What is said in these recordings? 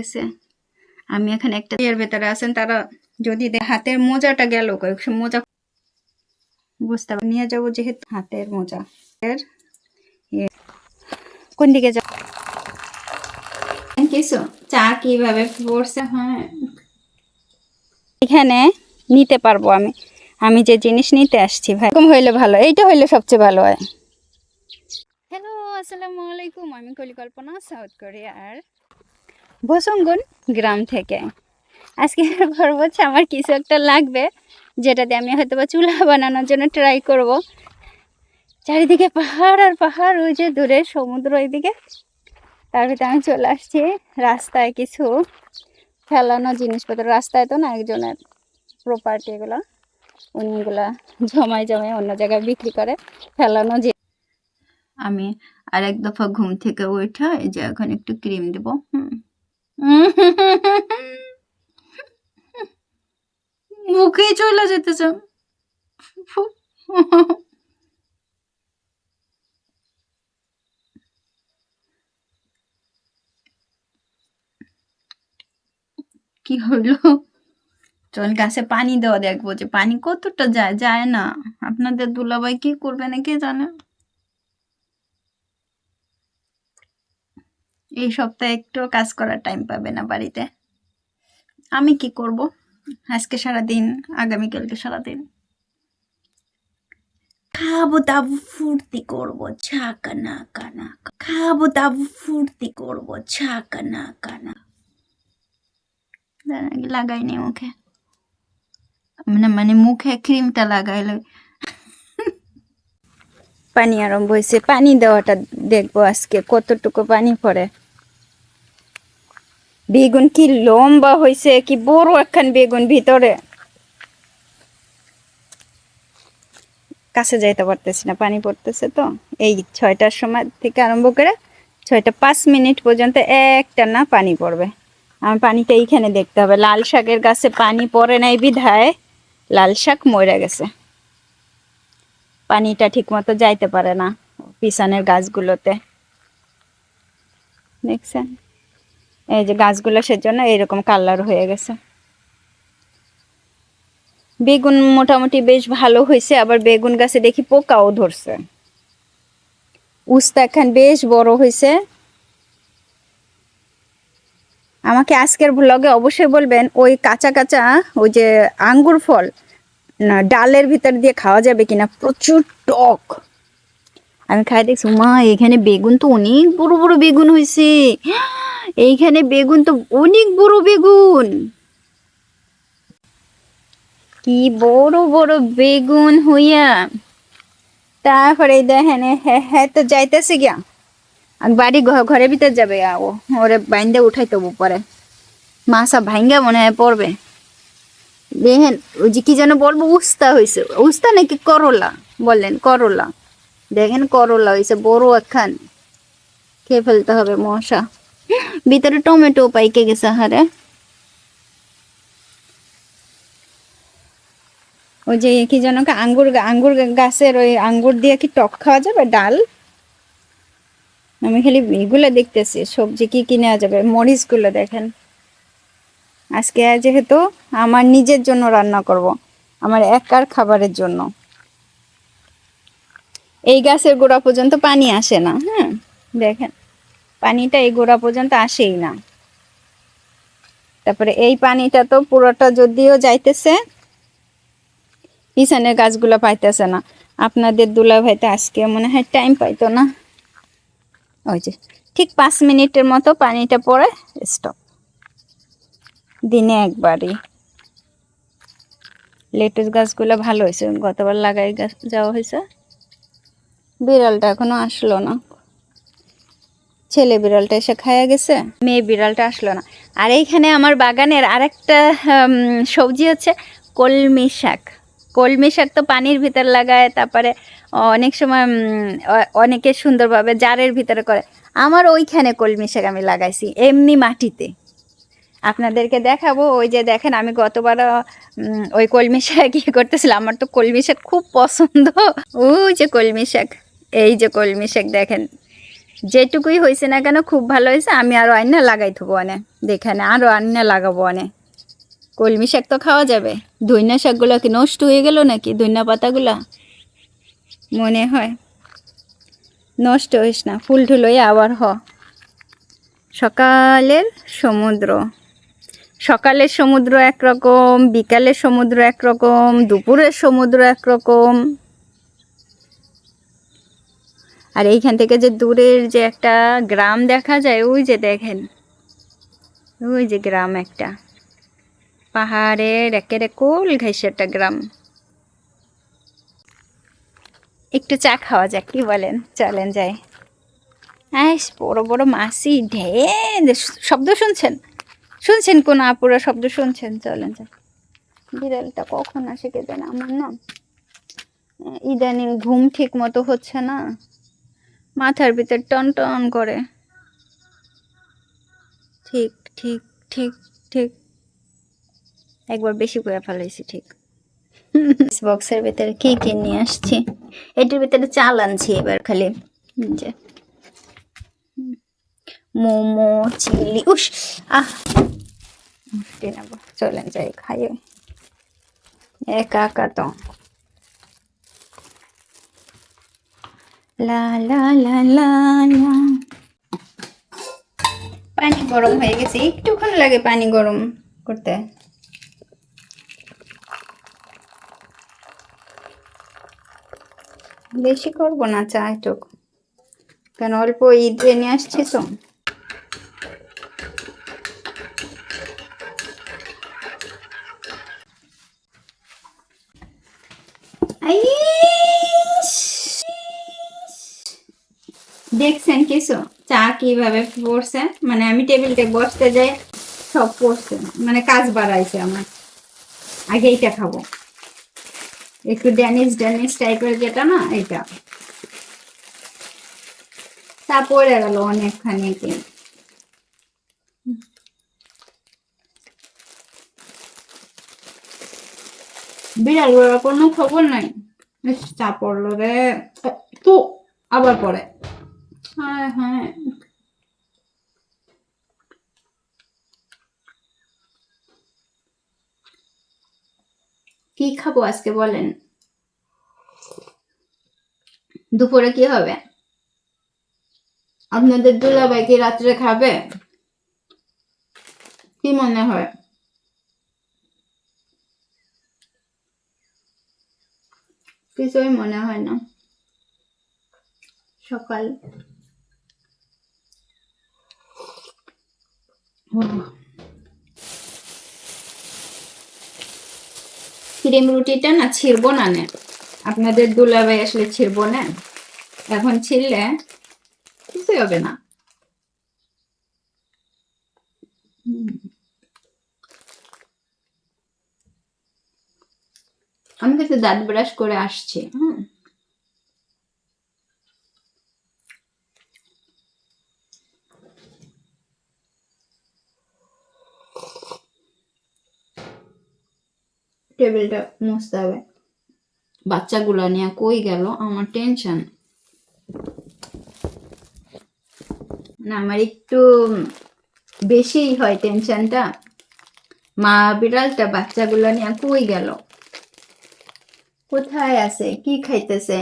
গেছে। আমি এখানে একটা এর ভেতরে আছেন তারা যদি হাতের মোজাটা গেল মোজা বুঝতে পারি নিয়ে যাবো যেহেতু হাতের মোজা কোন দিকে যাব কিছু চা কিভাবে পড়ছে। হ্যাঁ এখানে নিতে পারবো আমি যে জিনিস নিতে আসছি ভাই এরকম হইলে ভালো, এইটা হইলে সবচেয়ে ভালো হয়। হ্যালো আসসালামু আলাইকুম, আমি কল্পনা সাউথ কোরিয়ার বসঙ্গন গ্রাম থেকে। আজকে খবর হচ্ছে আমার কিছু একটা লাগবে যেটাতে আমি হয়তো বা চুলা বানানোর জন্য ট্রাই করব। চারিদিকে পাহাড় আর পাহাড়, ওই যে দূরে সমুদ্র ওইদিকে, তার ভিতরে আমি চলে আসছি। রাস্তায় কিছু ফেলানো জিনিসপত্র, রাস্তায় তো না একজনের প্রপার্টি, এগুলো উনি এগুলা জমায় অন্য জায়গায় বিক্রি করে ফেলানো। আমি আর এক দফা ঘুম থেকে উঠা এই যে এখন একটু ক্রিম দেব। মুখে চলে যেতেছে। কি হইলো? চল গাছে পানি দেওয়া দেখবো যে পানি কতটা যায় না। আপনাদের দুলাভাই কি করবে না কে জানে। এই সপ্তাহে একটু কাজ করার টাইম পাবে না বাড়িতে। আমি কি করব আজকে সারাদিন, আগামীকালকে সারাদিন খাবো দাবো ফুর্তি করবো ছাকা না কানা, খাবো দাবো ফুর্তি করবো ছাকা না কানা। লাগাইনি মুখে, মানে মুখে ক্রিমটা লাগাইলে পানি আরম্ভ হয়েছে। পানি দেওয়াটা দেখবো আজকে কতটুকু পানি পড়ে। বেগুন কি লম্বা হয়েছে, কি বড় একখান বেগুন, ভিতরে কাছে যাইতে পারতেছি না, পানি পড়তেছে। তো এই 6টার সময় থেকে আরম্ভ করে 6টা 5 মিনিট পর্যন্ত একটা না পানি পড়বে। আমার পানিটা এইখানে দেখতে হবে। লাল শাকের গাছে পানি পড়ে নাই বিধায় লাল শাক মরে গেছে, পানিটা ঠিক মতো যাইতে পারে না পিছনের গাছগুলোতে। দেখছেন এই যে গাছগুলো, সেজন্য এরকম কালার হয়ে গেছে। বেগুন মোটামুটি বেশ ভালো হয়েছে, আবার বেগুন গাছে দেখি পোকাও ধরছে। উস্তা এখন বেশ বড় হয়েছে। আমাকে আজকের ব্লগে অবশ্যই বলবেন ওই কাঁচা কাঁচা ওই যে আঙ্গুর ফল না ডালের ভিতর দিয়ে খাওয়া যাবে কিনা, প্রচুর টক। আমি খাই দেখছি, মা এখানে বেগুন তো অনেক বড় বড় বেগুন হয়েছে, এইখানে বেগুন তো অনেক বড় বেগুন, কি বড় বড় বেগুন হইয়া। তারপরে দেখেন হ্যাঁ তো যাইতেছে গিয়া বাড়ি ঘরের ভিতর যাবে, ওরে বাইন্দা উঠাই তবু পরে মাছা ভাঙ্গা মনে হয় পড়বে। দেখেন ওই যে কি যেন বলবো, উস্তা হয়েছে, উস্তা নাকি করলা বললেন, করলা। দেখেন করলা হয়েছে বড় একখান, খেয়ে ফেলতে হবে মশা। ভিতরে টমেটো পাইকে গেছে হারে। ওই যে কি যেন আঙ্গুর আঙ্গুর গাছের ওই আঙ্গুর দিয়ে কি টক খাওয়া যাবে, ডাল। আমি খালি এগুলো দেখতেছি, সবজি কি কি নেওয়া যাবে। মরিচ গুলো দেখেন, আজকে যেহেতু আমার নিজের জন্য রান্না করব, আমার একার খাবারের জন্য। এই গাছের গোড়া পর্যন্ত পানি আসে না। হ্যাঁ দেখেন পানিটা এই গোড়া পর্যন্ত আসেই না। তারপরে এই পানিটা তো পুরোটা যদিও যাইতেছে, পিছনের গাছগুলো পাইতেছে না। আপনাদের দুলাভাইতে আজকে মনে হয় টাইম পাইতো না। ওই যে ঠিক 5 মিনিটের মতো পানিটা পড়ে স্টপ। দিনে একবারই। লেটুস গাছগুলো ভালো হয়েছে, গতবার লাগাই যাওয়া হয়েছে। বিড়ালটা এখনো আসলো না, ছেলে বিড়ালটা এসে খাইয়া গেছে, মেয়ে বিড়ালটা আসলো না। আর এইখানে আমার বাগানের আরেকটা সবজি হচ্ছে কলমি শাক। কলমি শাক তো পানির ভিতর লাগায়, তারপরে অনেক সময় অনেকে সুন্দরভাবে জারের ভিতরে করে। আমার ওইখানে কলমি শাক আমি লাগাইছি এমনি মাটিতে, আপনাদেরকে দেখাবো। ওই যে দেখেন আমি গতবার ওই কলমি শাক ইয়ে করতেছিলাম, আমার তো কলমি শাক খুব পছন্দ। ওই যে কলমি শাক, এই যে কলমি শাক দেখেন যেটুকুই হয়েছে না কেন খুব ভালো হয়েছে। আমি আরও আইনা লাগাই থবো অনেক, দেখানে আরও আইনা লাগাবো অনেক। কলমি শাক তো খাওয়া যাবে, ধইনা শাকগুলো কি নষ্ট হয়ে গেল নাকি? ধইনা পাতাগুলা মনে হয় নষ্ট হইস না, ফুল টুল হয়ে আবার সকালের সমুদ্র, সকালের সমুদ্র একরকম, বিকালের সমুদ্র একরকম, দুপুরের সমুদ্র একরকম। আর এইখান থেকে যে দূরের যে একটা গ্রাম দেখা যায়, ওই যে দেখেন, ওই যে গ্রাম একটা, পাহাড়ের একেবারে কোল ঘেঁষে একটা গ্রাম। একটু চা খাওয়া যাক, কি বলেন? চলেন যাই। হ্যাঁ, বড় বড় মাছি ঢের শব্দ শুনছেন? শুনছেন কোন আপুরা শব্দ শুনছেন? চলেন যাই। বিড়ালটা কখন আসে কে জানে। আমার না ইদানিং ঘুম ঠিক মতো হচ্ছে না, মাথার ভিতর টন টন করে। ঠিক ঠিক ঠিক ঠিক, একবার বেশি করে ফেলাইছি। ঠিক বক্সের ভিতরে কি কি নিয়ে আসছি, এটির ভিতরে চাল আনছি এবার খালি। যে মোমো, চিলি, উস আহ নেবো। চলেন যাই খাই, একা একা তো। লা লা লা লা লা। পানি গরম হয়ে গেছে, একটুক্ষণ লাগে পানি গরম করতে। বেশি করবো না চা, একটু, কেন অল্প ঈদ নিয়ে আসছি তো। দেখছেন কিছু চা কিভাবে পড়ছে? মানে আমি টেবিলটা বসতে যাই সব পড়ছে, মানে কাজ বাড়াইছে আমার। আগে এইটা খাবো, একটু ড্যানিশ ড্যানিশ টাইপের যেটা না, এটা তা পড়ে গেল অনেকখানি। কি বিড়াল ওরা কোনো খবর নাই। চা পড়লো রে, তো আবার পড়ে। হ্যাঁ হ্যাঁ, কি খাবো আজকে বলেন? দুপুরে কি হবে? আপনাদের দুলাভাই কি রাত্রে খাবে? কি মনে হয়? কিছুই মনে হয় না। সকাল ক্রিম রুটিটা না ছিড়বো না, আপনাদের দুলাভাই আসলে ছিড়বো না, এখন ছিড়লে কিছুই হবে না। আমি কিন্তু দাঁত ব্রাশ করে আসছি। টেবিলটা মুছতে হবে। বাচ্চাগুলো নিয়ে কই গেল, আমার টেনশন। না, আমার একটু বেশি হয় টেনশনটা। মা বিড়ালটা বাচ্চাগুলো নিয়ে কই গেল, কোথায় আছে, কি খাইতেছে?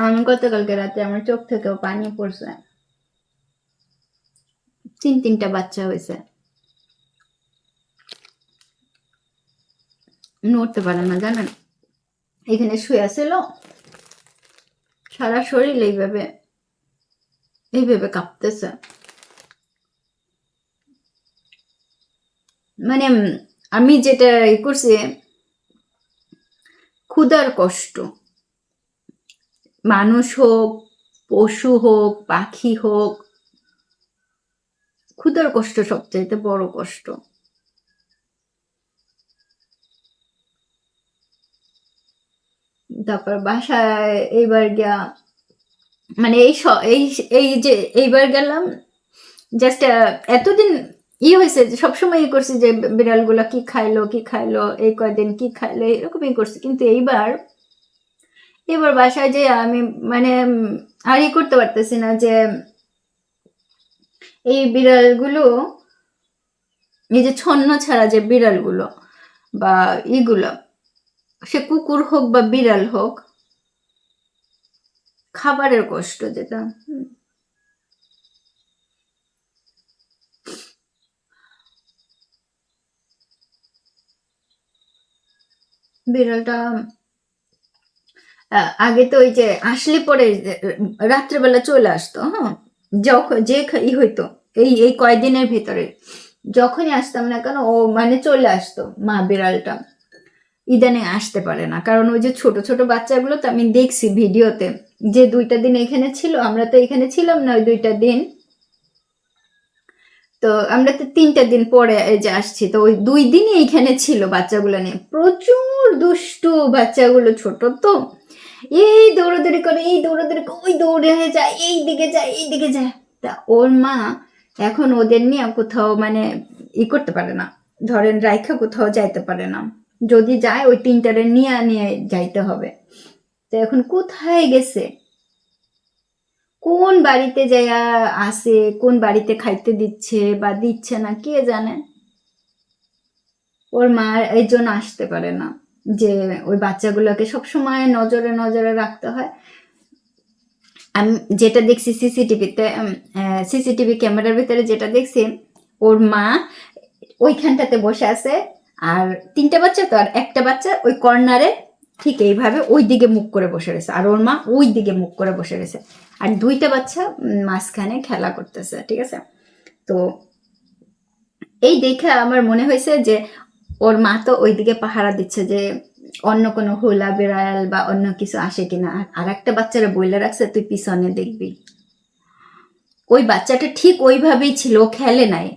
আমি গতকালকে রাতে আমার চোখ থেকেও পানি পড়ছে। 3-3টা বাচ্চা হয়েছে, নড়তে পারে না জানেন। এখানে শুয়ে ছিল, সারা শরীর এইভাবে এইভাবে কাঁপতেছে। মানে আমি যেটা করছি, ক্ষুধার কষ্ট, মানুষ হোক, পশু হোক, পাখি হোক, ক্ষুধার কষ্ট সবচাইতে বড় কষ্ট। তারপর বাসায় এইবার গিয়া, মানে এই যে এইবার গেলাম, জাস্ট এতদিন হয়েছে যে সবসময় করছি যে বিড়ালগুলা কি খাইলো, এই কয়দিন কি খাইলো, এরকমই করছি। কিন্তু এইবার এবার বাসায় যে আমি মানে আর করতে পারতেছি না যে এই বিড়ালগুলো, এই যে ছন্ন ছাড়া যে বিড়ালগুলো বা ইগুলো, সে কুকুর হোক বা বিড়াল হোক, খাবারের কষ্ট যেটা, বিড়ালটা আগে তো ওই যে আসলে পরে রাত্রেবেলা চলে আসতো, হ্যাঁ, যখন যে হইতো এই এই কয়দিনের ভিতরে যখনই আসতাম না কেন ও মানে চলে আসতো মা বিড়ালটা। ইদানে আসতে পারে না, কারণ ওই যে ছোট ছোট বাচ্চাগুলো তো আমি দেখছি ভিডিওতে, যে 2টা দিন এখানে ছিল, আমরা তো এখানে ছিলাম না ওই 2টা দিন, তো আমরা তো 3টা দিন পরে এই যে আসছি, তো ওই 2 দিনই এখানে ছিল বাচ্চাগুলো নিয়ে, প্রচুর দুষ্টু বাচ্চাগুলো, ছোট তো এই দৌড়াদৌড়ি করে, এই দৌড়াদৌড়ি করে, ওই দৌড়ে হয়ে যায়, এই দিকে যায় এই দিকে যায়। তা ওর মা এখন ওদের নিয়ে কোথাও মানে করতে পারে না, ধরেন রাইখা কোথাও যাইতে পারে না, যদি যায় ওই 3টারে নিয়ে নিয়ে যাইতে হবে। তো এখন কোথায় গেছে, কোন বাড়িতে যাইয়া আসে, কোন বাড়িতে খাইতে দিচ্ছে বা দিচ্ছে না কে জানে। ওর মা এই জন্য আসতে পারে না, যে ওই বাচ্চাগুলোকে সবসময় নজরে নজরে রাখতে হয়। আমি যেটা দেখছি সিসিটিভিতে, সিসিটিভি ক্যামেরার ভিতরে যেটা দেখছি, ওর মা ওইখানটাতে বসে আছে, আর 3টা বাচ্চা তো, আর একটা বাচ্চা ওই কর্নারে ঠিক এইভাবে ওই দিকে মুখ করে বসে রয়েছে, আর ওর মা ওই দিকে মুখ করে বসে রয়েছে, আর 2টা বাচ্চা মাঝখানে খেলা করতেছে, ঠিক আছে। তো এই দেখে আমার মনে হয়েছে যে ওর মা তো ওইদিকে পাহারা দিচ্ছে, যে অন্য কোনো হোলা বিড়াল বা অন্য কিছু আসে কিনা, আর একটা বাচ্চারা বইলে রাখছে তুই পিছনে দেখবি। ওই বাচ্চাটা ঠিক ওইভাবেই ছিল, খেলে নাই,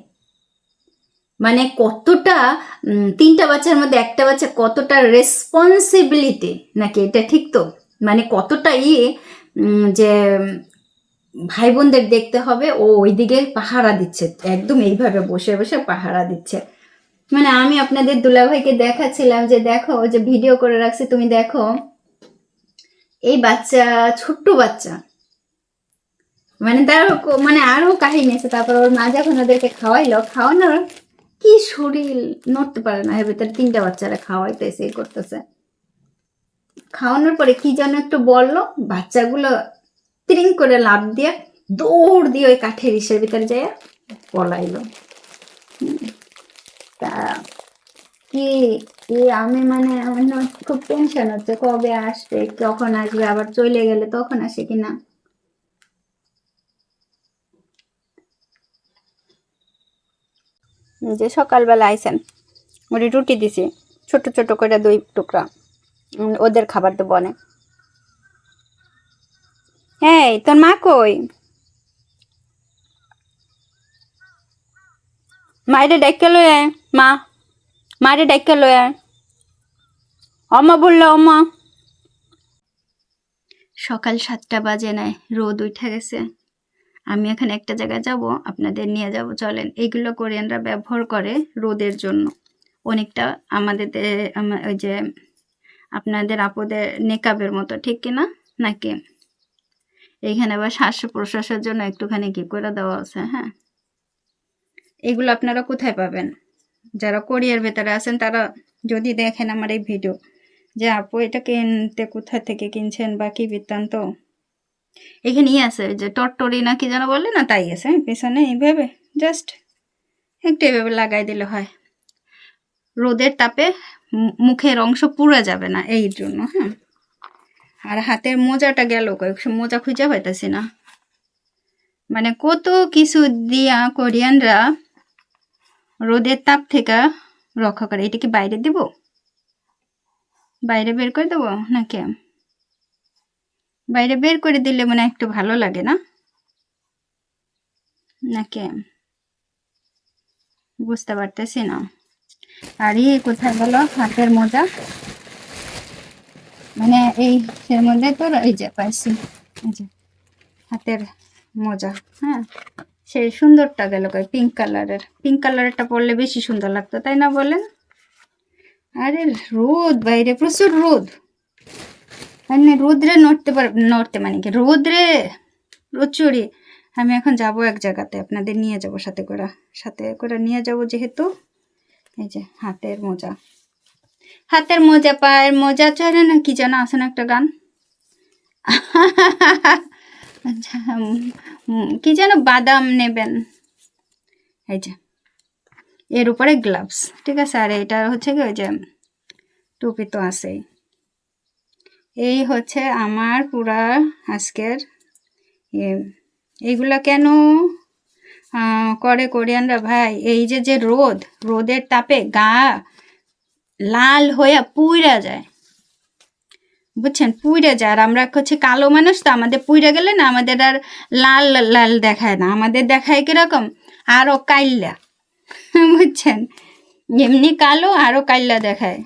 মানে কতটা 3টা বাচ্চার মধ্যে একটা বাচ্চা কতটা রেসপন্সিবিলিটি, নাকি এটা ঠিক তো, মানে কতটা যে ভাই বোনদের দেখতে হবে, ও ওইদিকে পাহারা দিচ্ছে, একদম এইভাবে বসে বসে পাহারা দিচ্ছে। মানে আমি আপনাদের দুলাভাইকে দেখাচ্ছিলাম যে দেখো, যে ভিডিও করে রাখছি, তুমি দেখো এই বাচ্চা, ছোট্ট বাচ্চা, মানে তার মানে আরো কাহিনী আছে। তারপর ওর মা যখন ওদেরকে খাওয়াইলো, খাওয়ানোর কি শরীর নড়তে পারে না, এর ভিতরে 3টা বাচ্চারা খাওয়াইতেছে, এই করতেছে, খাওয়ানোর পরে কি যেন একটু বললো, বাচ্চাগুলো ত্রিং করে লাফ দিয়ে দৌড় দিয়ে ওই কাঠের ইসের ভিতরে যায় পলাইলো। তা কি আমি মানে আমার না খুব টেনশন হচ্ছে, কবে আসবে, কখন আসবে, আবার চলে গেলে তখন আসে কিনা। যে সকালবেলা আইসেন, ওরে রুটি দিছি ছোট ছোট করে 2 টুকরা, ওদের খাবার তো বনে। হ্যাঁ, তোর মা কই? মায়েরে ডাইকা লয়ে আয়, মারে ডাইকা লয়ে আয়, অমা বললো অমা। সকাল 7টা বাজে নাই, রোদ উঠে গেছে। আমি এখন একটা জায়গায় যাব, আপনাদের নিয়ে যাব, চলেন। এইগুলো কোরিয়ানরা ব্যবহার করে রোদের জন্য, অনেকটা আমাদের ওই যে আপনাদের আপুদের নেকাবের মতো, ঠিক কিনা নাকি? এইখানে আবার শ্বাস প্রশ্বাসের জন্য একটুখানি কি করে দেওয়া আছে। হ্যাঁ, এগুলো আপনারা কোথায় পাবেন? যারা কোরিয়ার ভেতরে আছেন তারা যদি দেখেন আমার এই ভিডিও, যে আপু এটা কিনতে কোথা থেকে কিনছেন বা কি বৃত্তান্ত, এখানেই আছে যে টট্টরি না কি যেন বলে না, তাই আছে পেছনে, এইভাবে জাস্ট একটু এভাবে লাগাই দিলে হয়, রোদের তাপে মুখের অংশ পুড়ে যাবে না, এই জন্য। হ্যাঁ, আর হাতের মোজাটা গেল, মোজা খুঁজে পাইতেছি না, মানে কত কিছু দিয়া কোরিয়ানরা রোদের তাপ থেকে রক্ষা করে। এটা কি বাইরে দিব, বাইরে বের করে দেবো নাকি? বাইরে বের করে দিলে মানে একটু ভালো লাগে না নাকি, বুঝতে পারতেছি না। আর কোথায় গেল হাতের মোজা, মানে এই এর মধ্যে তো এই যে পাইছি, এই যে হাতের মোজা। হ্যাঁ, সেই সুন্দরটা গেল কই, পিঙ্ক কালারেরটা পরলে বেশি সুন্দর লাগতো, তাই না বলেন? আরে রোদ বাইরে, প্রচুর রোদ, মানে রোদ্রে নড়তে মানে কি রোদ্রে প্রচুরই। আমি এখন যাব এক জায়গাতে, আপনাদের নিয়ে যাব সাথে করে নিয়ে যাব, যেহেতু এই যে হাতের মোজা পায়ের মোজা চলে না, কি যেন আছে না একটা গান, আচ্ছা কি যেন, বাদাম নেবেন, এই যে এর উপরে গ্লাভস, ঠিক আছে। আর এটা হচ্ছে কি ওই যে টুপি তো আছেই। এই হচ্ছে আমার পুরা আজকের এইগুলা কেন করে কোরিয়ানরা ভাই, এই যে রোদের তাপে গা লাল হয়ে পুইরা যায়, বুঝছেন, পুইরা যায়। আর আমরা হচ্ছে কালো মানুষ, তো আমাদের পুইরা গেলে না আমাদের আর লাল লাল দেখায় না, আমাদের দেখায় কিরকম আরো কাইল্লা, বুঝছেন, এমনি কালো আরো কাইল্লা দেখায়।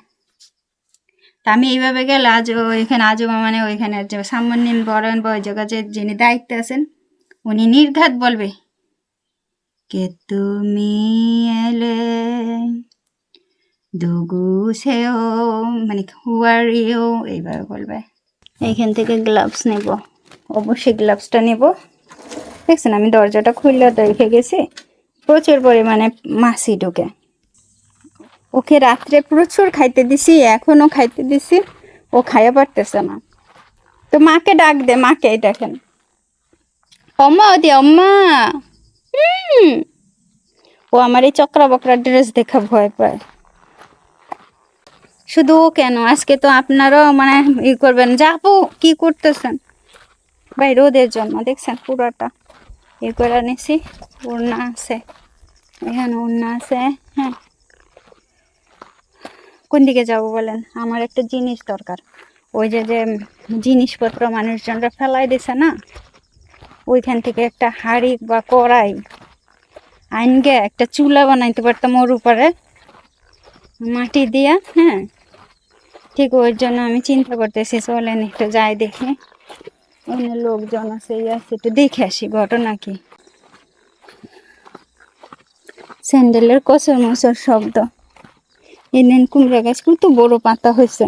তা আমি এইভাবে গেলে এখানে আজমা মানে ওইখানে যে সামন্যীন বরণ বা ওই জায়গা যে যিনি দায়িত্বে আছেন, উনি নির্ঘাত বলবে কে তুমি এলে দুগু সেও, মানে হু আর ইউ, এইভাবে বলবে। এইখান থেকে গ্লাভস নেব, অবশ্যই গ্লাভসটা নেব। দেখছেন আমি দরজাটা খুললে রেখে গেছি, প্রচুর পরিমাণে মাছি ঢুকে। ওকে রাত্রে প্রচুর খাইতে দিছি, এখনো খাইতে দিছি, ও খাইয়া পারতেছে না। তো মাকে ডাক দে, মাকে, দেখেন অম্মা, ওদি অম্মা। ও আমার এই চক্রা বকরা ড্রেস দেখা ভয় পায়। শুধু কেন, আজকে তো আপনারাও মানে করবেন, যাবো কি করতেছেন ভাই, রোদের জন্য দেখছেন পুরাটা করে নিছি। ওড়না আছে, এখানে ওড়না আছে। হ্যাঁ, কোন দিকে যাব বলেন, আমার একটা জিনিস দরকার। ওই যে জিনিসপত্র মানুষজনরা ফেলাই দিছে না, ওইখান থেকে একটা হাঁড়ি বা কড়াই আইনগে একটা চুলা বানাইতে পারতাম ওর উপরে মাটি দিয়া। হ্যাঁ, ঠিক ওর জন্য আমি চিন্তা করতেছি, চলেন একটু যাই দেখি, অন্য লোকজন আছে একটু দেখে আসি ঘটনা কি। স্যান্ডেলের কচর মচর শব্দ। এনেন কুমড়া গাছ কত বড় পাতা হয়েছে।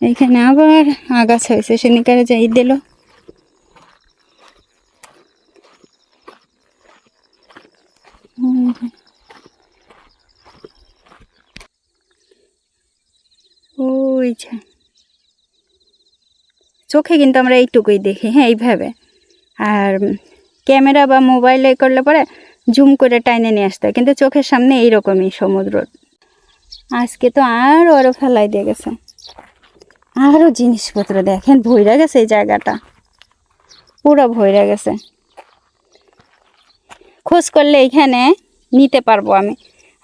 এখানে আবার আগাছা হয়েছে, সেনিকারে যাই দিল। ওই চোখে কিন্তু আমরা এইটুকুই দেখি, হ্যাঁ এইভাবে। আর ক্যামেরা বা মোবাইলে করলে পরে জুম করে টাইনে নিয়ে আসতে হয়, কিন্তু চোখের সামনে এইরকমই সমুদ্র। আজকে তো আরও ফেলাই দিয়ে গেছে, আরও জিনিসপত্র দেখেন ভইরা গেছে, এই জায়গাটা পুরো ভইরা গেছে। খোঁজ করলে এইখানে নিতে পারবো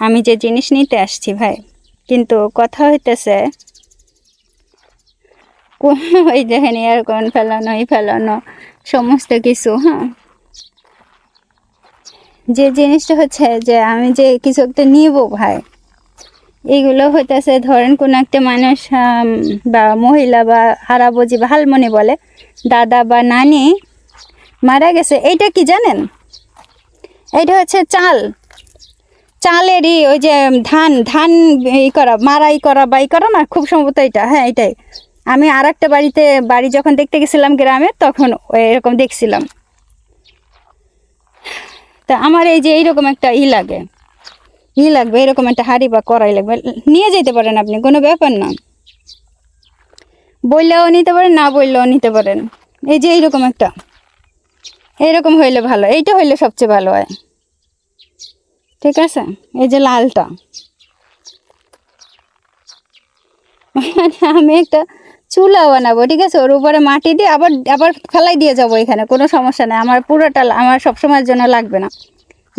আমি যে জিনিস নিতে আসছি ভাই, কিন্তু কথা হইতেছে ওই দেখেন এয়ারকন ফেলানো, এই ফেলানো সমস্ত কিছু। হ্যাঁ, যে জিনিসটা হচ্ছে যে আমি যে কিছু একটা নিব ভাই, এইগুলো হইতেছে ধরেন কোন একটা মানুষ বা মহিলা বা হারাবজি বা হালমনি বলে, দাদা বা নানি মারা গেছে। এইটা কি জানেন, এইটা হচ্ছে চালেরই ওই যে ধান মারাই করা বাই করা না, খুব সম্ভবত এটা। হ্যাঁ, এটাই। আমি আর একটা বাড়ি যখন দেখতে গেছিলাম গ্রামে, তখন এরকম দেখছিলাম। তা আমার এই যে এইরকম একটা লাগবে, এরকম একটা হাঁড়ি বা কড়াই লাগবে, নিয়ে যেতে পারেন আপনি, কোনো ব্যাপার না। বললেও নিতে পারেন, না বললেও নিতে পারেন। এই যে এইরকম একটা, এইরকম হইলে ভালো, এইটা হইলে সবচেয়ে ভালো হয়, ঠিক আছে। এই যে লালটা, মানে আমি একটা চুলা বানাবো, ঠিক আছে, ওর উপরে মাটি দিয়ে আবার ফেলাই দিয়ে যাবো, এখানে কোনো সমস্যা নেই, আমার পুরোটা আমার সবসময়ের জন্য লাগবে না।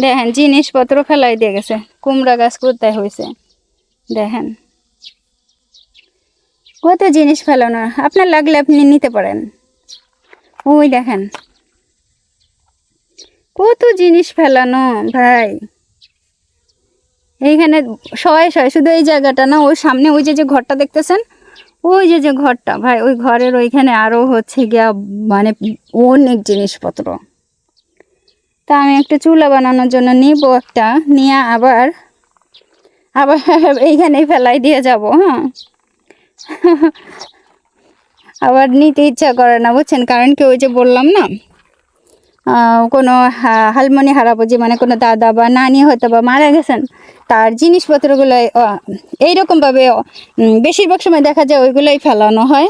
দেখেন জিনিসপত্র ফেলাই দিয়ে গেছে, কুমড়া গাছ কোথায় হয়েছে দেখেন, কত জিনিস ফেলানো। আপনার লাগলে আপনি নিতে পারেন। ওই দেখেন কত জিনিস ফেলানো ভাই, এইখানে শয়ে শুধু এই জায়গাটা না, ওই সামনে ওই যে ঘরটা দেখতেছেন, ওই যে ঘরটা ভাই, ওই ঘরের ওইখানে আরও হচ্ছে গিয়া মানে অনেক জিনিসপত্র। তা আমি একটা চুলা বানানোর জন্য নিব একটা, নিয়ে আবার আবার এইখানেই ফেলাই দিয়ে যাব। হ্যাঁ, আবার নিতে ইচ্ছা করে না বুঝছেন, কারণ কি ওই যে বললাম না, কোনো হালমনি হারাবজি মানে কোনো দাদা বা নানি হয়তো বা মারা গেছেন, তার জিনিসপত্রগুলো এইরকমভাবে বেশিরভাগ সময় দেখা যায় ওইগুলোই ফেলানো হয়।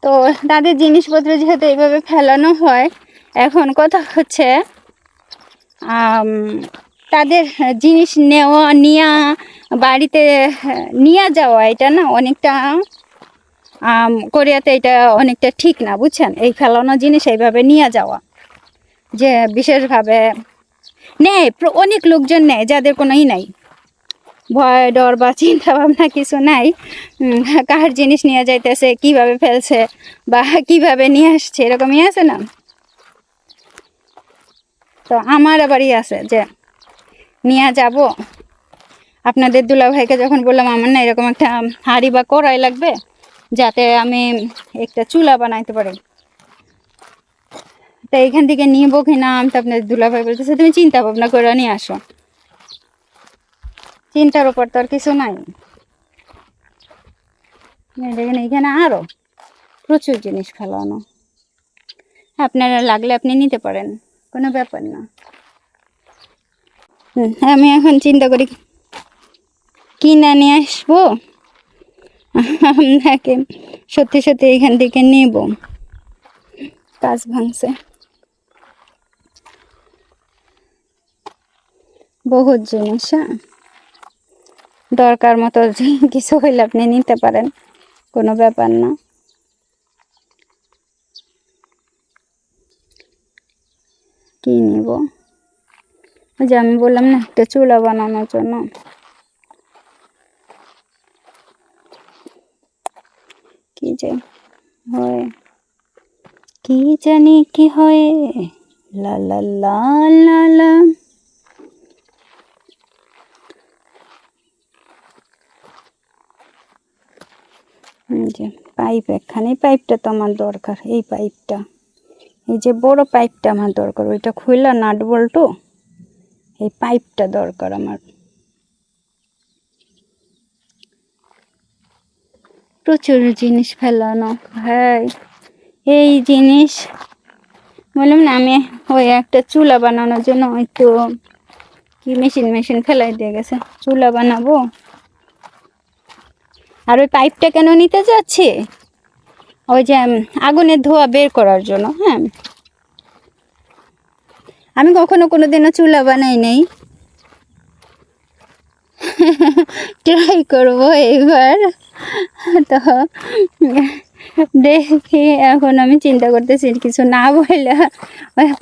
তো তাদের জিনিসপত্র যেহেতু এইভাবে ফেলানো হয়, এখন কথা হচ্ছে তাদের জিনিস নিয়ে বাড়িতে নিয়ে যাওয়া, এটা না অনেকটা কোরিয়াতে এটা অনেকটা ঠিক না বুঝছেন, এই ফেলানো জিনিস এইভাবে নিয়ে যাওয়া, যে বিশেষভাবে নেয় অনেক লোকজন নেয় যাদের কোনো নাই, ভয় ডর বা চিন্তা ভাবনা কিছু নাই, কার জিনিস নিয়ে যাইতেছে, কিভাবে ফেলছে বা কিভাবে নিয়ে আসছে, এরকমই আছে না। তো আমার আবারই আছে যে নিয়ে যাব। আপনাদের দুলাভাইকে যখন বললাম আমার না এরকম একটা হাঁড়ি বা কড়াই লাগবে যাতে আমি একটা চুলা বানাইতে পারি, তো এইখান থেকে নিবো কিনা, আমি তো আপনাদের দুলাভাই বলতেছে তুমি চিন্তা ভাবনা করে নিয়ে আসো। চিন্তার উপর তো আর কিছু নাই। দেখেন এইখানে আরও প্রচুর জিনিস ফেলানো, আপনারা লাগলে আপনি নিতে পারেন, কোনো ব্যাপার না। আমি এখন চিন্তা করি কিনে নিয়ে আসবো আপনাকে সত্যি সত্যি এখান থেকে নেব। কাজ ভাঙছে, বহুত জিনিস। হ্যাঁ, দরকার মতো কিছু হইলে আপনি নিতে পারেন, কোনো ব্যাপার না। কি নিব, যে আমি বললাম না একটা চুলা বানানোর জন্য। কি যে হয় কি জানি কি হয়, লা লা লা লা লা। যে পাইপ একখানে, পাইপটা তো আমার দরকার, এই পাইপটা, এই যে বড় পাইপটা আমার দরকার, ওইটা খুললা নাট বল্টু, এই পাইপটা দরকার আমার। প্রচুর জিনিস ফেলানো ভাই, এই জিনিস বললাম না আমি ওই একটা চুলা বানানোর জন্য একটু কি মেশিন ফেলাই দিয়ে গেছে, চুলা বানাবো। আর ওই পাইপটা কেন নিতে যাচ্ছি, ওই যে আগুনের ধোঁয়া বের করার জন্য। হ্যাঁ, আমি কখনো কোনোদিনও চুলা বানাই নাই, ট্রাই করবো এইবার। তো দেখি, এখন আমি চিন্তা করতেছি কিছু না বললে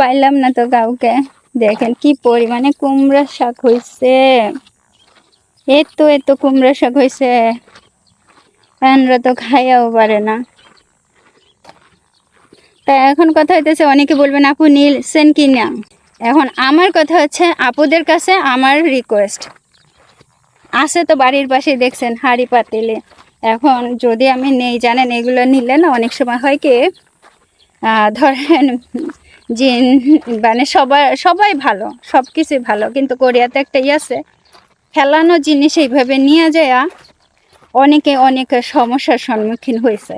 পাইলাম না তো কাউকে। দেখেন কি পরিমাণে কুমড়া শাক হয়েছে, এত কুমড়া শাক হয়েছে, আমরা তো খাইয়াও পারে না। তা এখন কথা হইতেছে অনেকে বলবেন আপু নিলছেন কি না, এখন আমার কথা হচ্ছে আপুদের কাছে আমার রিকোয়েস্ট আছে তো বাড়ির পাশে দেখছেন হাঁড়ি পাতিলে, এখন যদি আমি নেই জানেন এগুলো নিলে না অনেক সময় হয় কি ধরেন যে মানে সবাই ভালো, সব কিছুই ভালো, কিন্তু কোরিয়াতে একটা আছে ফেলানো জিনিস এইভাবে নিয়ে যায়, অনেকে অনেক সমস্যার সম্মুখীন হয়েছে,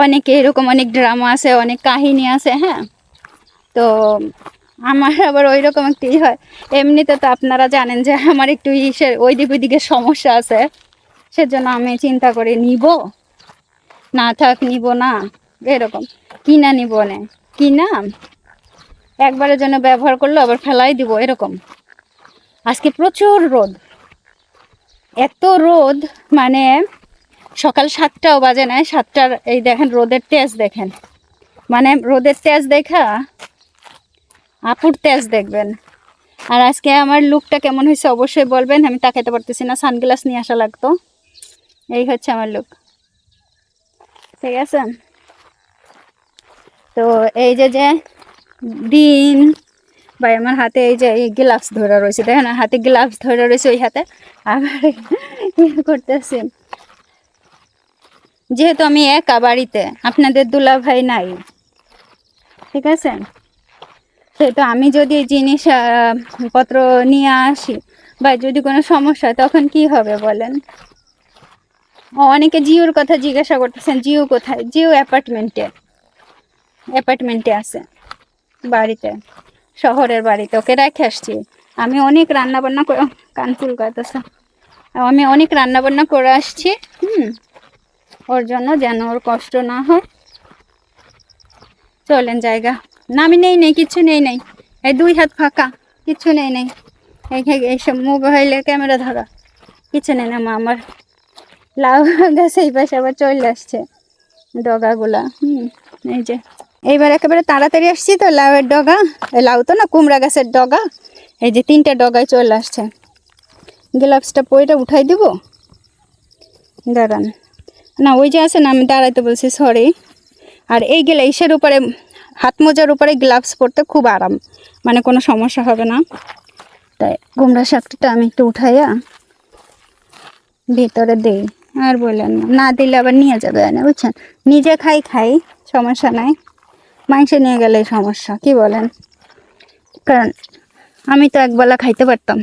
অনেকে এরকম অনেক ড্রামা আছে, অনেক কাহিনী আছে। হ্যাঁ, তো আমার আবার ওই রকম একটি হয়, এমনিতে তো আপনারা জানেন যে আমার একটু ওই দিকে সমস্যা আছে, সেজন্য আমি চিন্তা করে নিব না থাক নিব না, এরকম কিনা নিব না, কিনা একবারের জন্য ব্যবহার করলো আবার ফেলাই দিব এরকম। আজকে প্রচুর রোদ, এত রোদ মানে সকাল 7টাও বাজে না, 7টার এই দেখেন রোদের তেজ দেখেন, মানে রোদের তেজ দেখা আপুর তেজ দেখবেন। আর আজকে আমার লুকটা কেমন হয়েছে অবশ্যই বলবেন, আমি তাকাইতে পারতেছি না, সানগ্লাস নিয়ে আসা লাগতো। এই হচ্ছে আমার লুক, ঠিক আছে। তো এই যে দিন ভাই আমার হাতে এই যে এই গ্লাভস ধরা রয়েছে, দেখেন হাতে গ্লাভস ধরা রয়েছে, ওই হাতে আবার করতেছি, যেহেতু আমি একা বাড়িতে, আপনাদের দুলাভাই নাই, ঠিক আছে, সেহেতু আমি যদি জিনিস পত্র নিয়ে আসি বা যদি কোনো সমস্যা হয় তখন কি হবে বলেন? অনেকে জিওর কথা জিজ্ঞাসা করতেছেন, জিও কোথায়? জিও অ্যাপার্টমেন্টে আছে, বাড়িতে, শহরের বাড়িতে ওকে রেখে আসছি। আমি অনেক রান্না বান্না করে, কানফুল করতেছে, আমি অনেক রান্না বান্না করে আসছি ওর জন্য, যেন ওর কষ্ট না হয়। চলেন জায়গা না, আমি নেই কিচ্ছু নেই, এই 2 হাত ফাঁকা, কিচ্ছু নেই। এইসব মোবাইলের ক্যামেরা ধরা কিছু নেই না। মা আমার লাউ গাছ এই পাশে আবার চলে আসছে ডগাগুলা। এই যে এইবার একেবারে তাড়াতাড়ি আসছি তো, লাউয়ের ডগা, লাউ তো না, কুমড়া গাছের ডগা, এই যে 3টা ডগায় চলে আসছে। গ্লাভসটা পইটা উঠাই দিব, দাঁড়ান, না ওই যে আছে না, আমি দাঁড়াইতে বলছি, সরি। আর এই গ্লাভসের উপরে, হাত মোজার উপরে গ্লাভস পরতে খুব আরাম, মানে কোনো সমস্যা হবে না। তাই কুমড়া শাকটা আমি একটু উঠাইয়া ভিতরে দিই। আর বললেন না দিলে আবার নিয়ে যাবে না, বুঝছেন? নিজে খাই সমস্যা নাই, মাংস নিয়ে গেলে সমস্যা, কি বলেন? কারণ আমি তো একবেলা খাইতে পারতাম,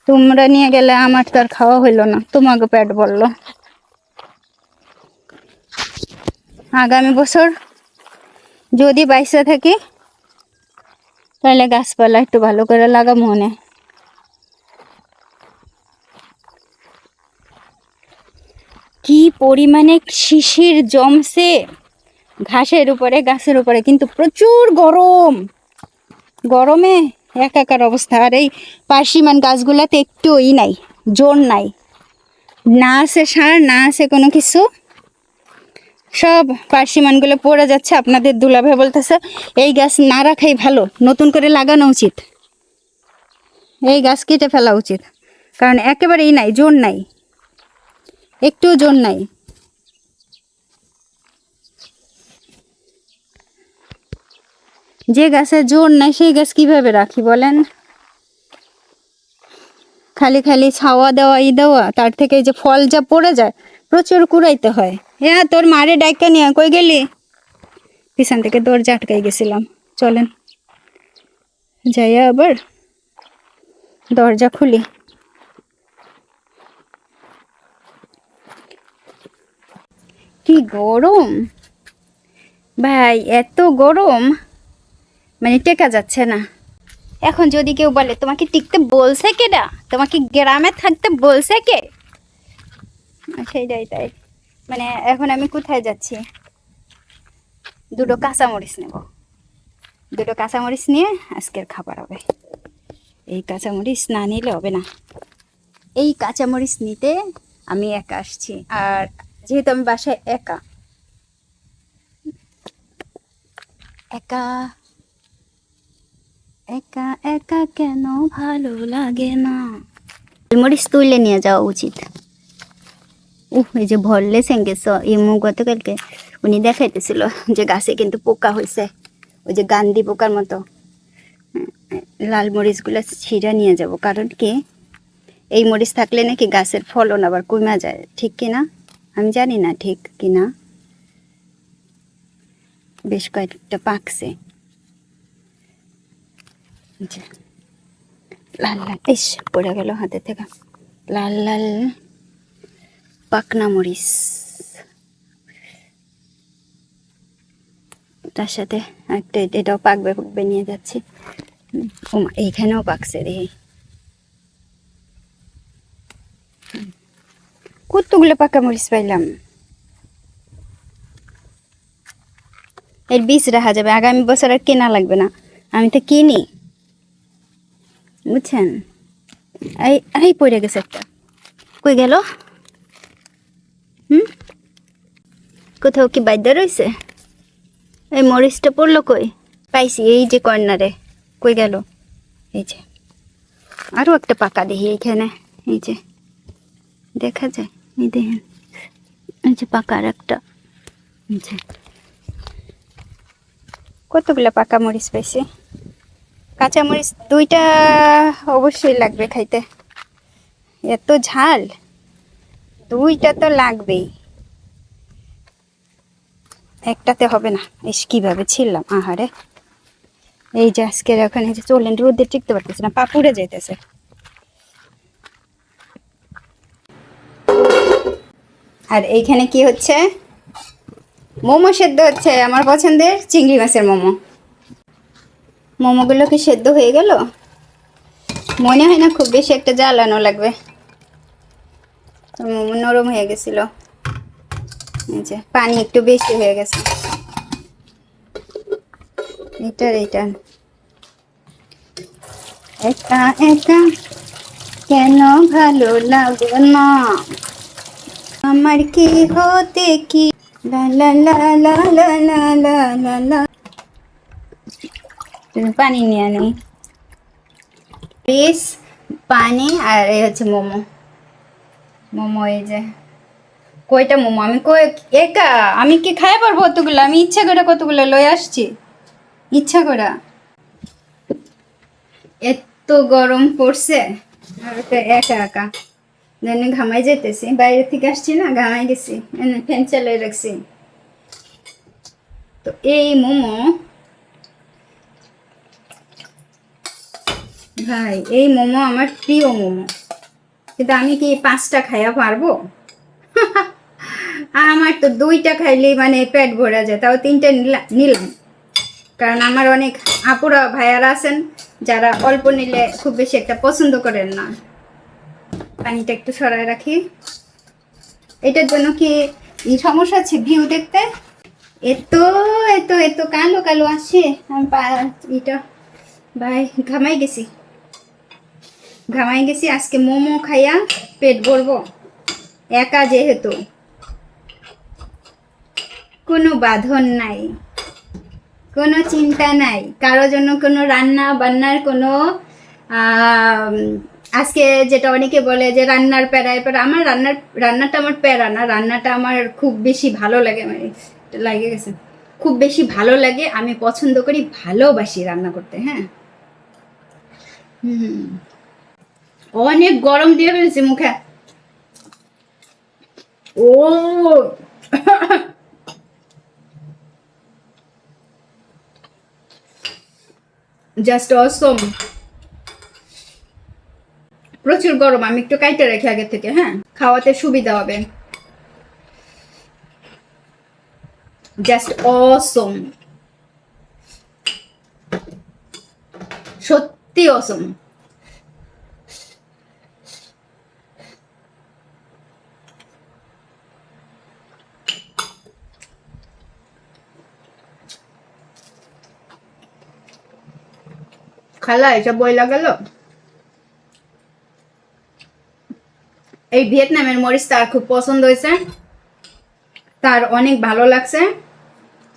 তোমরা নিয়ে গেলে আমার তো আর খাওয়া হইলো না, তোমাকে পেট বললো। আগামী বছর যদি বাইসা থাকি তাহলে গাছপালা একটু ভালো করে লাগা মনে। কি পরিমাণে শিশির জমছে ঘাসের উপরে, গাছের উপরে, কিন্তু প্রচুর গরমে একাকার অবস্থা। আর এই পার্সিমান গাছগুলাতে একটু নাই, জোর নাই, না আছে সার, না আছে কোনো কিছু, সব পার্সিমানগুলো পড়ে যাচ্ছে। আপনাদের দুলাভাই বলতেছে এই গাছ না রাখাই ভালো, নতুন করে লাগানো উচিত, এই গাছ কেটে ফেলা উচিত, কারণ একেবারেই নাই, জোর নাই, একটু জোর নাই। যে গাছের জোর নাই সেই গাছ কিভাবে রাখি বলেন? খালি ছাওয়া দেওয়া, তার থেকে এই যে ফল যা পড়ে যায়, প্রচুর কুড়াইতে হয়। হ্যাঁ, তোর মারে ডাইকা নিয়ে কই গেলি? পিছন থেকে দরজা আটকাই গেছিলাম, চলেন যাইয়া আবার দরজা খুলি। কি গরম ভাই, এত গরম মানে টেকা যাচ্ছে না। এখন যদি কেউ বলে তোমাকে টিকতে বলছে কেডা, তোমাকে গ্রামে থাকতে বলছে কে, সেইটাই তাই। মানে এখন আমি কোথায় যাচ্ছি, দুটো কাঁচামরিচ নেব, দুটো কাঁচামরিচ নিয়ে আজকের খাবার হবে। এই কাঁচামরিচ না নিলে হবে না, এই কাঁচামরিচ নিতে আমি একা আসছি। আর যেহেতু আমি বাসায় একা একা একা একা কেন ভালো লাগে না, মরিচ তুলে নিয়ে যাওয়া উচিত। এই যে ভরলে সেঙ্গেছ ইমু গতকালকে উনি দেখাইতেছিল যে গাছে কিন্তু পোকা হয়েছে, ওই যে গান্ধী পোকার মতো। লাল মরিচগুলো ছিঁড়া নিয়ে যাব, কারণ কি এই মরিচ থাকলে নাকি গাছের ফলন আবার কমে যায়, ঠিক কিনা আমি জানি না, ঠিক কিনা। বেশ কয়েকটা পাকছে, লাল লাল, ইস পড়ে গেল হাতে থেকে, লাল লাল পাকনা মরিচ, তার সাথে একটা এটাও পাকবে নিয়ে যাচ্ছি। এইখানেও পাকছে দেখি, কতগুলো পাকা মরিচ পাইলাম। এর বীজ রাখা যাবে, আগামী বছর আর কেনা লাগবে না, আমি তো কিনি, বুঝছেন? এই পড়ে গেছে একটা, কই গেল? কোথাও কি বাইদ্যা রয়েছে? এই মরিচটা পড়লো কই? পাইছি, এই যে কর্নারে, কই গেল? এই যে আরো একটা পাকা দেখি এইখানে, এই যে দেখা যায়, এই দেখেন, এই যে পাকা আর একটা, কতগুলো পাকা মরিচ পাইছি। কাঁচা মরিচ 2টা অবশ্যই লাগবে খাইতে, এত ঝাল, 2টা তো লাগবেই, একটাতে হবে না। ইস কিভাবে ছিললাম, আহারে। এই যে আজকের এখন এই যে চলেন, রোদে টিকতে পারতেছে না, পা পুড়ে যাইতেছে। আর এইখানে কি হচ্ছে, মোমো সেদ্ধ হচ্ছে, আমার পছন্দের চিংড়ি মাছের মোমো। মোমোগুলো কি সেদ্ধ হয়ে গেল? মনে হয় না খুব বেশি একটা জ্বালানো লাগবে, মোমো নরম হয়ে গেছিল। এই যে পানি একটু বেশি হয়ে গেছে। এটা একা একা কেন ভালো লাগে না, আমার কি হতে কি, লা লা লা লা লা লা লা লা লা। পানি নিয়ে নেই, পিস পানি, আর এই হচ্ছে মোমো। মোমো এই যে, কয়টা মোমো আমি কই একা, আমি কি খাই পারবো অতগুলো? আমি ইচ্ছা করে কতগুলো লয়ে আসছি, ইচ্ছা করে। এত গরম পড়ছে, আর তো একা একা দেন ঘামাই যেতেছি, বাইরে থেকে আসছি না, ঘামাই গেছি, ফ্যান চালিয়ে রাখছি। তো এই মোমো ভাই, এই মোমো আমার প্রিয় মোমো, কিন্তু আমি কি 5টা খাইয়া পারবো? আমার তো 2টা খাইলেই মানে পেট ভরা যায়, তাও 3টে নিলাম, কারণ আমার অনেক আপুরা ভাইয়ারা আছেন যারা অল্প নিলে খুব বেশি একটা পছন্দ করেন না। পানিটা একটু সরায় রাখি, এটার জন্য কি সমস্যা আছে ভিউ দেখতে? এত এত এত কালো কালো আসে, আমি এটা ভাই ঘামাই গেছি আজকে মোমো খাইয়া পেট ভরবো, একা যেহেতু, কোনো বাঁধন নাই, কোনো চিন্তা নাই, কারো জন্য কোনো রান্না বান্নার কোনো আজকে যেটা অনেকে বলে যে রান্নার প্যারায় প্যারা, আমার রান্নাটা আমার প্যারা না, রান্নাটা আমার খুব বেশি ভালো লাগে, মানে লাগে গেছে, খুব বেশি ভালো লাগে, আমি পছন্দ করি, ভালোবাসি রান্না করতে। হ্যাঁ, অনেক গরম দিয়ে ফেলছি মুখে। ও জাস্ট অসম, প্রচুর গরম, আমি একটু কাইটে রেখে আগে থেকে, হ্যাঁ, খাওয়াতে সুবিধা হবে। জাস্ট অসম, সত্যি অসম। খালা এসব বইলা গেল, এই ভিয়েতনামের মরিচ তার খুব পছন্দ হয়েছে, তার অনেক ভালো লাগছে।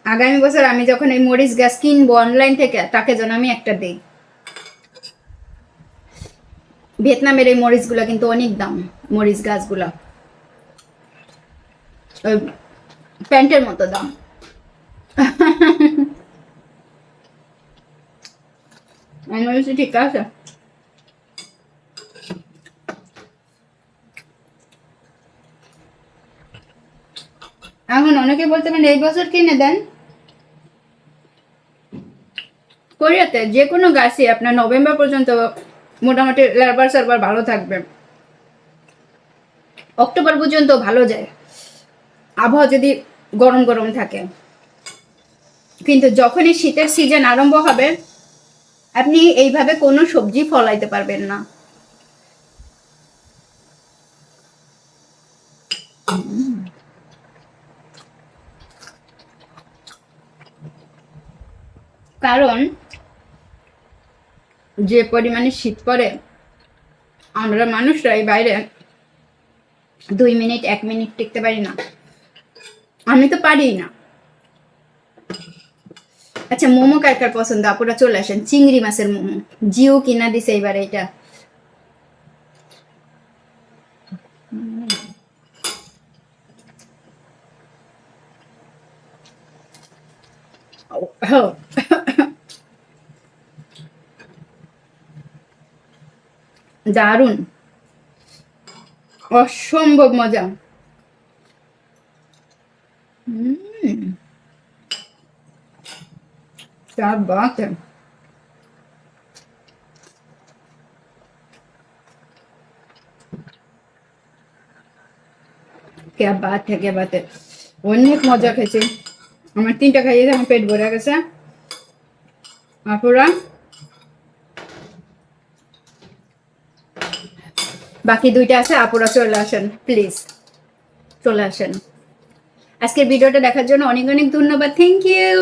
আগামী বছর আমি যখন এই মরিচ গাছ কিনবো অনলাইন থেকে, তাকে যেন আমি একটা দিই। ভিয়েতনামের এই মরিচগুলা কিন্তু অনেক দাম, মরিচ গাছগুলা ওই প্যান্টের মতো দাম। আমি বলছি ঠিক আছে। এখন অনেকে বলতে পারেন এই বছর কিনে দেন, কোরিয়াতে যে কোনো গাছই আপনার নভেম্বর পর্যন্ত মোটামুটি লারবার সারবার ভালো থাকবে, অক্টোবর পর্যন্ত ভালো যায় আবহাওয়া যদি গরম গরম থাকে। কিন্তু যখনই শীতের সিজন আরম্ভ হবে, আপনি এইভাবে কোনো সবজি ফলাইতে পারবেন না। কারণ যে পরিমাণে শীত পড়ে, আমরা মানুষরা এই বাইরে 2 মিনিট 1 মিনিট টিকতে পারি না, আমি তো পারি না। আচ্ছা, মোমো কার কার পছন্দ আপুরা চলে আসেন, চিংড়ি মাছের মোমো জিও কিনা দিছে এবার এটা। দারুণ, অসম্ভব মজা। क्या बात है। क्या बात है क्या बात है অনেক মজা খেয়েছি আমার 3টা খাইয়েছে আমার পেট ভরে গেছে আপুরা বাকি 2টা আছে আপুরা চলে আসেন প্লিজ চলে আসেন আজকের ভিডিওটা দেখার জন্য অনেক অনেক ধন্যবাদ থ্যাংক ইউ